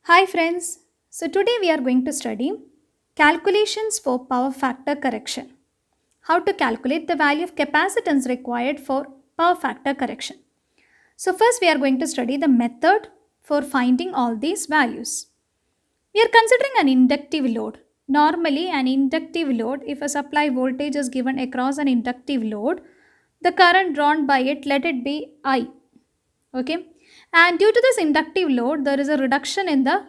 Hi friends. So today we are going to study calculations for power factor correction. How to calculate the value of capacitance required for power factor correction. So first we are going to study the method for finding all these values. We are considering an inductive load. Normally an inductive load, if a supply voltage is given across an inductive load, the current drawn by it, let it be I. Okay, and due to this inductive load there is a reduction in the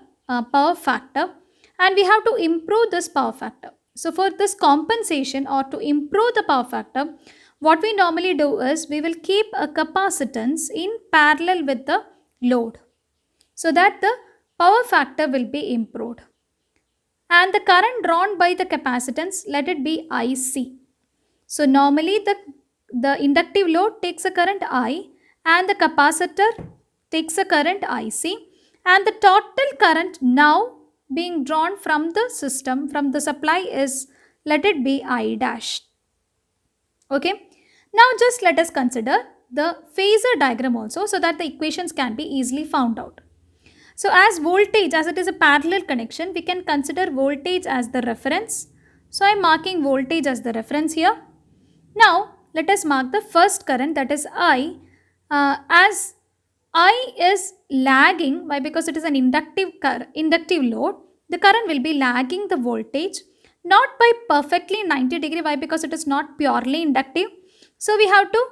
power factor, and we have to improve this power factor. So for this compensation or to improve the power factor, what we normally do is we will keep a capacitance in parallel with the load so that the power factor will be improved, and the current drawn by the capacitance, let it be IC. So normally the inductive load takes a current I and the capacitor takes a current IC, and the total current now being drawn from the system, from the supply, is, let it be I dash. Okay. Now just let us consider the phasor diagram also so that the equations can be easily found out. So as voltage, as it is a parallel connection, we can consider voltage as the reference. So I am marking voltage as the reference here. Now let us mark the first current, that is I. As I is lagging, why? Because it is an inductive load, the current will be lagging the voltage, not by perfectly 90 degree. Why? Because it is not purely inductive. So we have to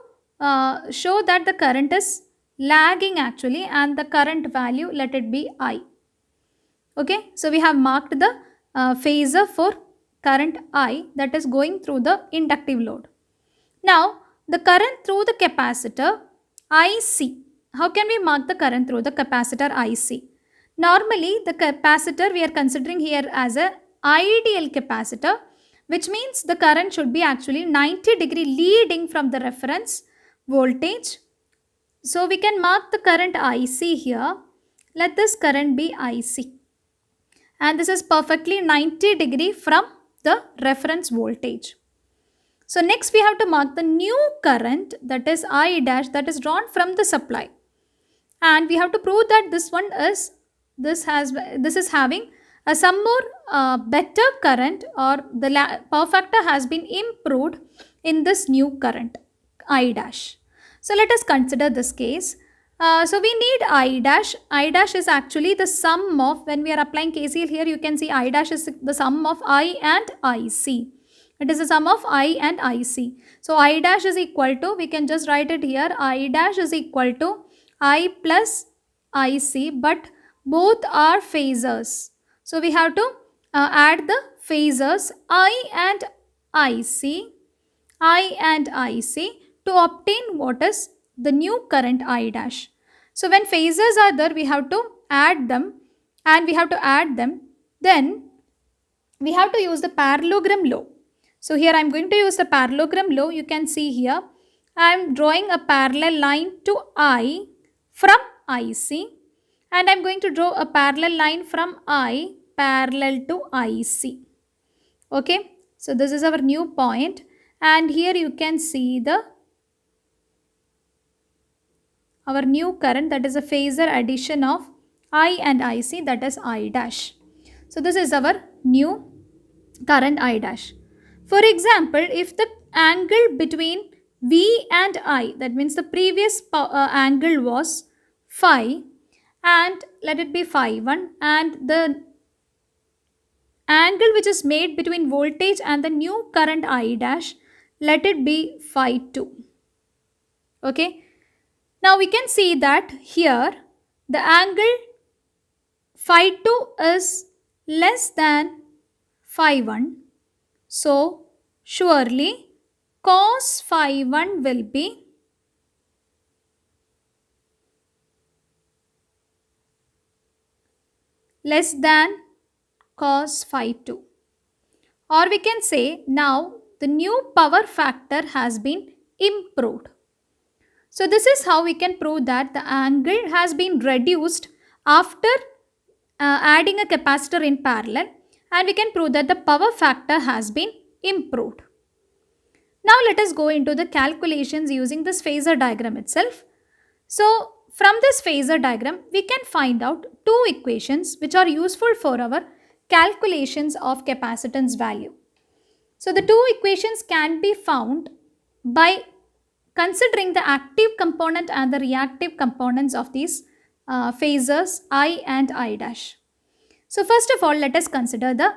show that the current is lagging actually, and the current value, let it be I. Okay, so we have marked the phasor for current I that is going through the inductive load. Now the current through the capacitor IC. How can we mark the current through the capacitor IC? Normally the capacitor we are considering here as a ideal capacitor, which means the current should be actually 90 degree leading from the reference voltage. So we can mark the current IC here. Let this current be IC, and this is perfectly 90 degree from the reference voltage. So next we have to mark the new current, that is I dash, that is drawn from the supply, and we have to prove that this is having some more better current, or the power factor has been improved in this new current I dash. So let us consider this case. So we need I dash. I dash is actually the sum of, when we are applying KCL here, you can see I dash is the sum of I and IC. It is the sum of I and IC. So I dash is equal to, we can just write it here, I dash is equal to I plus IC, but both are phasors. So we have to add the phasors I and IC to obtain what is the new current I dash. So when phasors are there, we have to add them, then we have to use the parallelogram law. So here I am going to use the parallelogram law. You can see here I am drawing a parallel line to I from IC, and I am going to draw a parallel line from I parallel to IC. Okay, so this is our new point, and here you can see our new current, that is a phasor addition of I and IC, that is I dash. So this is our new current I dash. For example, if the angle between V and I, that means the previous angle was phi, and let it be phi 1, and the angle which is made between voltage and the new current I dash, let it be phi 2. Okay. Now we can see that here the angle phi 2 is less than phi 1. So surely cos phi 1 will be less than cos phi 2. Or we can say now the new power factor has been improved. So this is how we can prove that the angle has been reduced after adding a capacitor in parallel, and we can prove that the power factor has been improved. Now let us go into the calculations using this phasor diagram itself. So from this phasor diagram, we can find out two equations which are useful for our calculations of capacitance value. So the two equations can be found by considering the active component and the reactive components of these phasors I and I dash. So first of all, let us consider the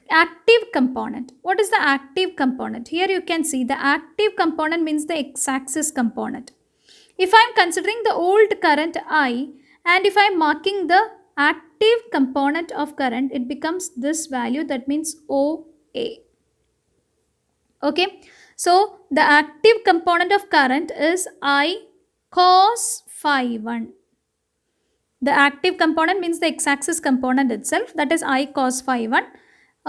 active component. What is the active component? Here you can see the active component means the x-axis component. If I am considering the old current I and if I am marking the active component of current, it becomes this value, that means OA. Okay, so the active component of current is I cos phi 1. The active component means the x-axis component itself, that is I cos phi 1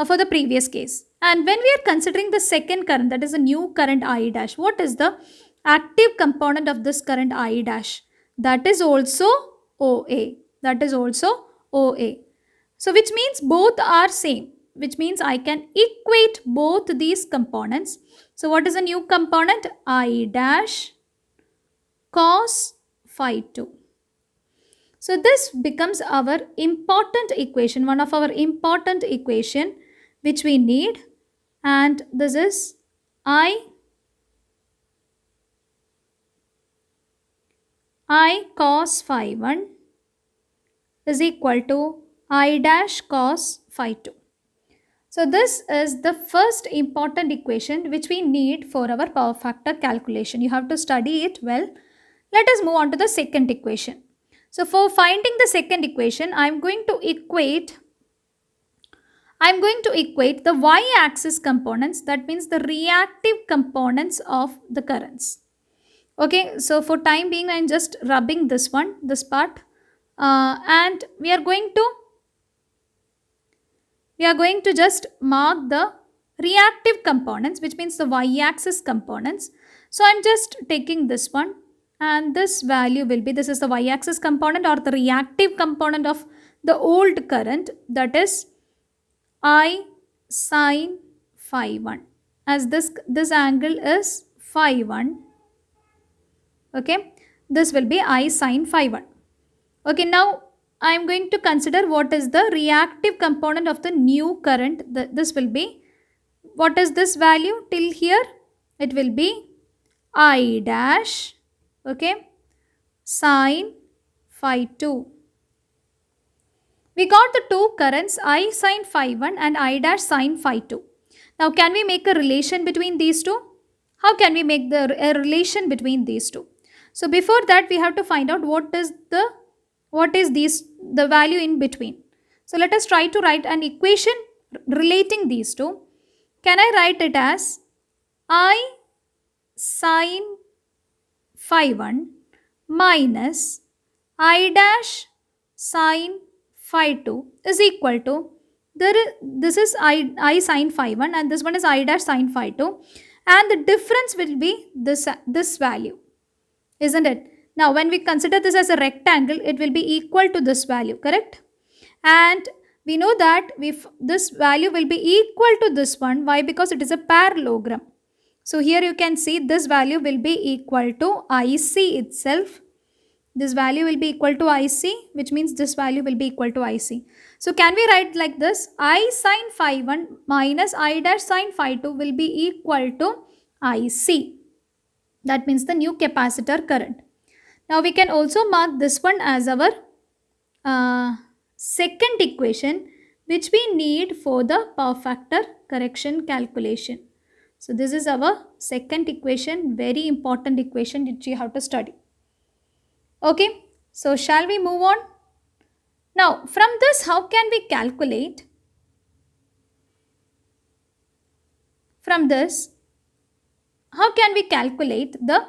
for the previous case. And when we are considering the second current, that is a new current I dash, what is the active component of this current I dash? That is also OA. That is also OA. So which means both are same, which means I can equate both these components. So what is a new component? I dash cos phi 2. So this becomes our important equation, one of our important equation which we need, and this is I cos phi 1 is equal to I dash cos phi 2. So this is the first important equation which we need for our power factor calculation. You have to study it well. Let us move on to the second equation. So for finding the second equation, I am going to equate the y-axis components, that means the reactive components of the currents. Okay, so for time being, I am just rubbing this part, and we are going to just mark the reactive components, which means the y-axis components. So I am just taking this one, and this value will be, this is the y-axis component or the reactive component of the old current, that is I sin phi 1, as this angle is phi 1. Okay, this will be I sin phi 1. Okay, now I am going to consider what is the reactive component of the new current. This will be, what is this value till here? It will be I dash, okay, sin phi 2. We got the two currents, I sin phi 1 and I dash sin phi 2. Now can we make a relation between these two? How can we make a relation between these two? So before that, we have to find out what is the value in between. So let us try to write an equation relating these two. Can I write it as I sin phi 1 minus I dash sin phi 2 is equal to, this is I sin phi 1 and this one is I dash sin phi 2, and the difference will be this value, isn't it? Now when we consider this as a rectangle, it will be equal to this value, correct? And we know that this value will be equal to this one. Why? Because it is a parallelogram. So here you can see this value will be equal to IC itself. This value will be equal to IC, which means this value will be equal to IC. So can we write like this? I sin phi 1 minus I dash sin phi 2 will be equal to IC. That means the new capacitor current. Now we can also mark this one as our second equation which we need for the power factor correction calculation. So this is our second equation, very important equation which you have to study. Okay, so shall we move on? Now from this, how can we calculate? From this, how can we calculate the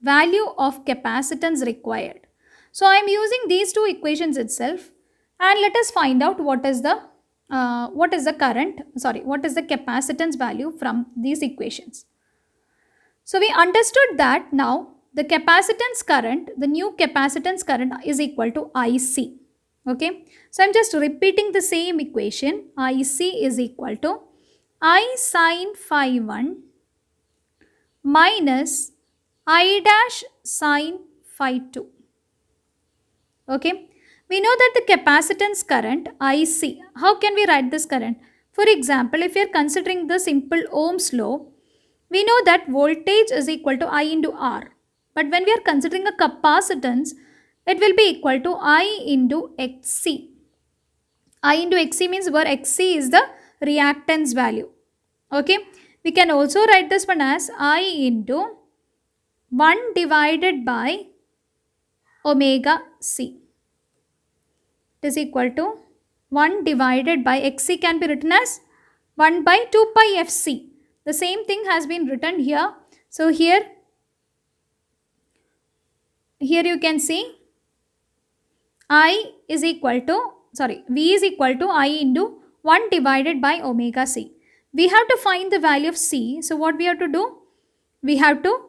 value of capacitance required? So I am using these two equations itself, and let us find out what is the capacitance value from these equations. So we understood that now the capacitance current, the new capacitance current is equal to IC. Okay, so I am just repeating the same equation. IC is equal to I sin phi 1 minus I dash sin phi 2. Okay. We know that the capacitance current IC. How can we write this current? For example, if we are considering the simple Ohm's law, we know that voltage is equal to I into R. But when we are considering a capacitance, it will be equal to I into XC. I into XC means where XC is the reactance value. Okay. We can also write this one as I into 1 divided by omega C. It is equal to 1 divided by XC can be written as 1 by 2 pi FC. The same thing has been written here. So here you can see I is equal to, V is equal to I into 1 divided by omega C. We have to find the value of C. So what we have to do? We have to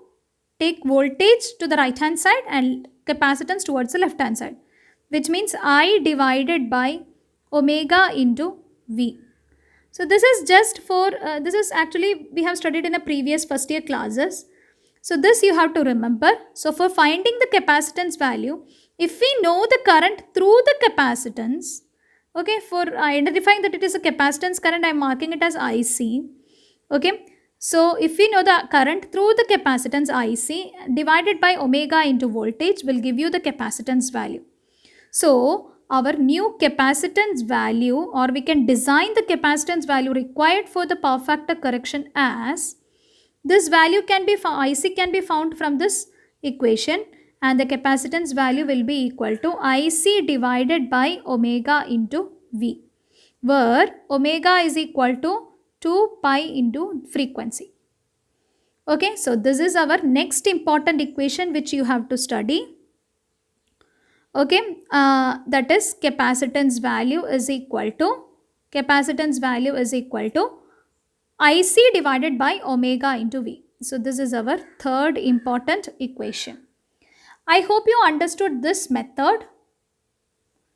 take voltage to the right hand side and capacitance towards the left hand side, which means I divided by omega into V. So this is just for, this is actually we have studied in a previous first year classes. So this you have to remember. So for finding the capacitance value, if we know the current through the capacitance, okay, for identifying that it is a capacitance current, I am marking it as IC. Okay. So if we know the current through the capacitance IC divided by omega into voltage will give you the capacitance value. So our new capacitance value, or we can design the capacitance value required for the power factor correction as this value can be found, IC can be found from this equation, and the capacitance value will be equal to IC divided by omega into V, where omega is equal to 2 pi into frequency. Okay, so this is our next important equation which you have to study. Okay, that is capacitance value is equal to IC divided by omega into V. So this is our third important equation. I hope you understood this method.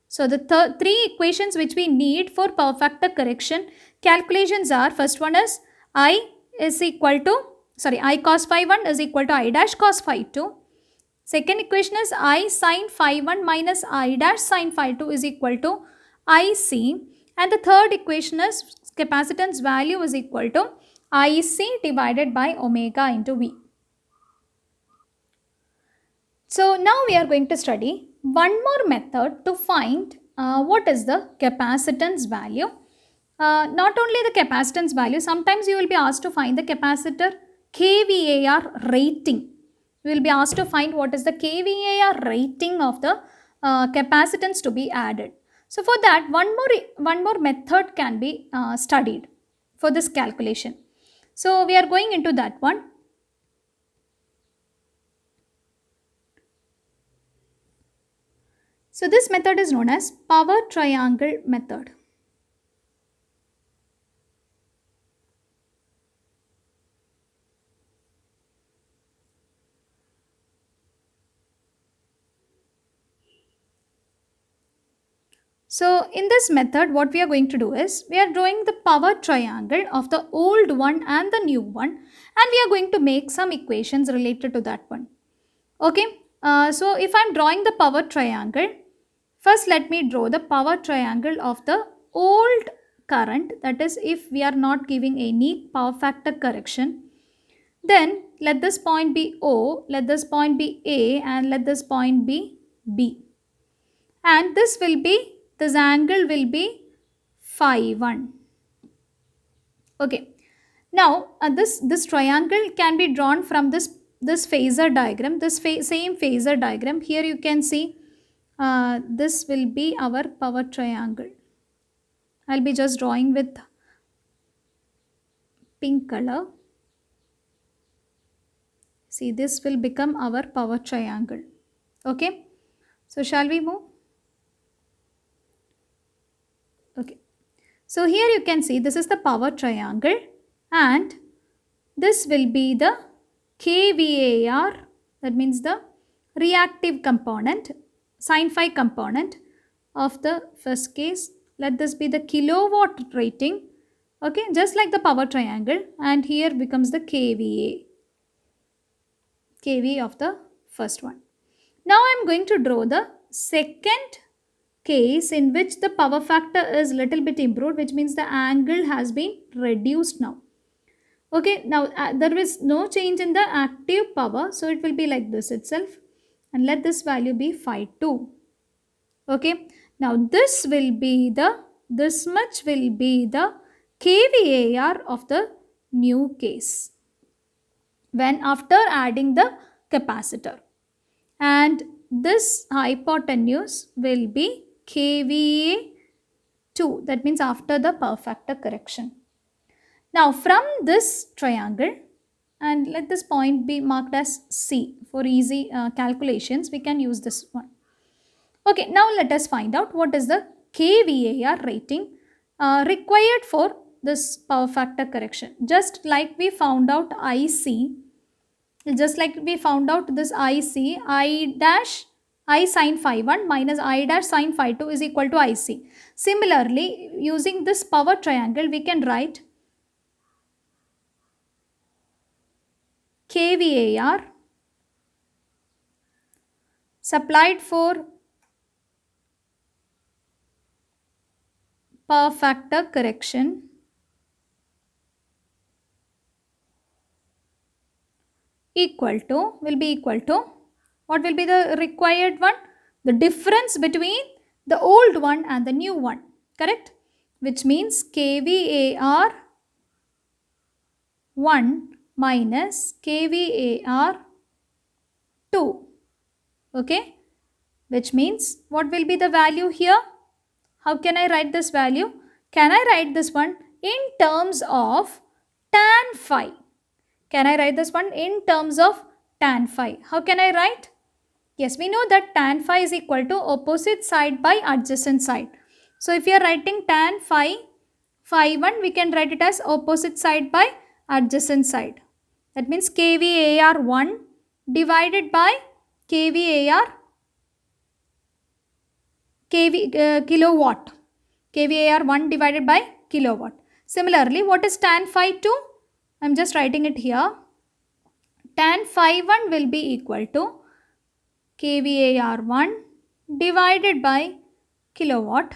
So the three equations which we need for power factor correction calculations are, first one is I cos phi 1 is equal to I dash cos phi 2. Second equation is I sin phi 1 minus I dash sin phi 2 is equal to IC. And the third equation is capacitance value is equal to IC divided by omega into V. So now we are going to study one more method to find what is the capacitance value. Not only the capacitance value, sometimes you will be asked to find the capacitor kVAR rating. You will be asked to find what is the kVAR rating of the capacitance to be added. So for that, one more method can be studied for this calculation. So we are going into that one. So this method is known as power triangle method. So in this method, what we are going to do is, we are drawing the power triangle of the old one and the new one, and we are going to make some equations related to that one. Okay, so if I am drawing the power triangle, first let me draw the power triangle of the old current, that is if we are not giving any power factor correction. Then let this point be O, let this point be A, and let this point be B. And this angle will be phi 1. Okay. Now this triangle can be drawn from this phasor diagram, same phasor diagram. Here you can see this will be our power triangle. I'll be just drawing with pink color. See, this will become our power triangle. Okay. So shall we move? Okay. So here you can see this is the power triangle, and this will be the kVAR, that means the reactive component, sin phi component of the first case. Let this be the kilowatt rating, okay, just like the power triangle, and here becomes the kVA of the first one. Now I am going to draw the second case in which the power factor is little bit improved, which means the angle has been reduced now. Okay, now there is no change in the active power, so it will be like this itself, and let this value be phi 2. Okay, now this much will be the kVAR of the new case when after adding the capacitor, and this hypotenuse will be kVA 2, that means after the power factor correction. Now from this triangle, and let this point be marked as C for easy calculations, we can use this one. Okay, now let us find out what is the kVAR rating required for this power factor correction. Just like we found out IC, just like we found out this IC, I sin phi 1 minus I dash sin phi 2 is equal to IC. Similarly, using this power triangle, we can write kVAR supplied for power factor correction will be equal to, what will be the required one? The difference between the old one and the new one, correct? Which means kVAR 1 minus kVAR 2. Okay, which means what will be the value here? How can I write this value? Can I write this one in terms of tan phi? Can I write this one in terms of tan phi? How can I write? Yes, we know that tan phi is equal to opposite side by adjacent side. So if you are writing tan phi 1, we can write it as opposite side by adjacent side. That means kVAR 1 divided by kVAR kilowatt. kVAR 1 divided by kilowatt. Similarly, what is tan phi 2? I am just writing it here. Tan phi 1 will be equal to kVAR 1 divided by kilowatt.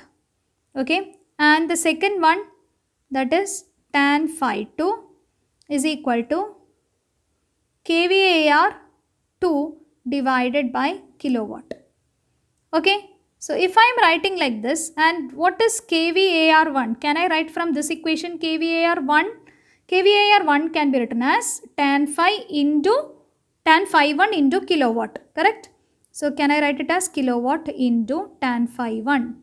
Okay, and the second one, that is tan phi 2 is equal to kVAR 2 divided by kilowatt. Okay, so if I am writing like this, and what is kVAR 1? Can I write from this equation kVAR 1? kVAR 1 can be written as tan phi 1 into kilowatt, correct? So can I write it as kilowatt into tan phi 1?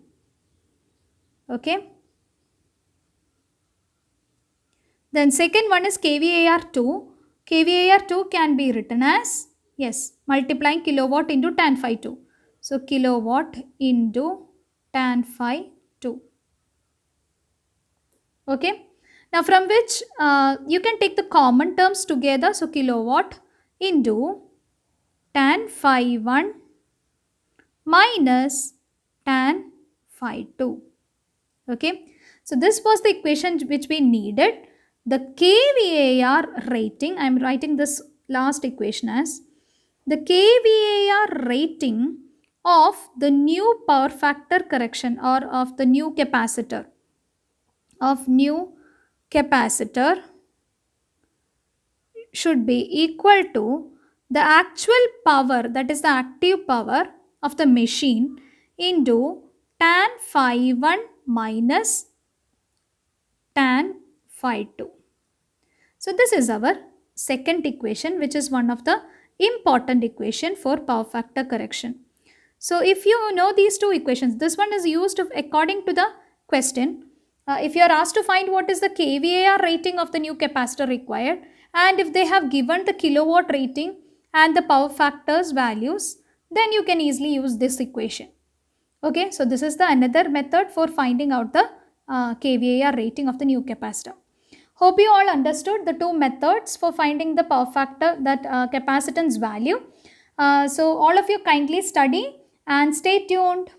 Okay. Then second one is kVAR 2. kVAR 2 can be written as, yes, multiplying kilowatt into tan phi 2. So kilowatt into tan phi 2. Okay. Now from which you can take the common terms together. So kilowatt into tan phi 1 minus tan phi 2. Okay. So this was the equation which we needed. The kVAR rating, I am writing this last equation as the kVAR rating of the new power factor correction or of the new capacitor, should be equal to the actual power, that is the active power of the machine, into tan phi 1 minus tan phi 2. So this is our second equation, which is one of the important equation for power factor correction. So if you know these two equations, this one is used according to the question. If you are asked to find what is the kVAR rating of the new capacitor required, and if they have given the kilowatt rating and the power factors values, then you can easily use this equation. Okay, so this is the another method for finding out the kVAR rating of the new capacitor. Hope you all understood the two methods for finding the power factor, that capacitance value. So all of you kindly study and stay tuned.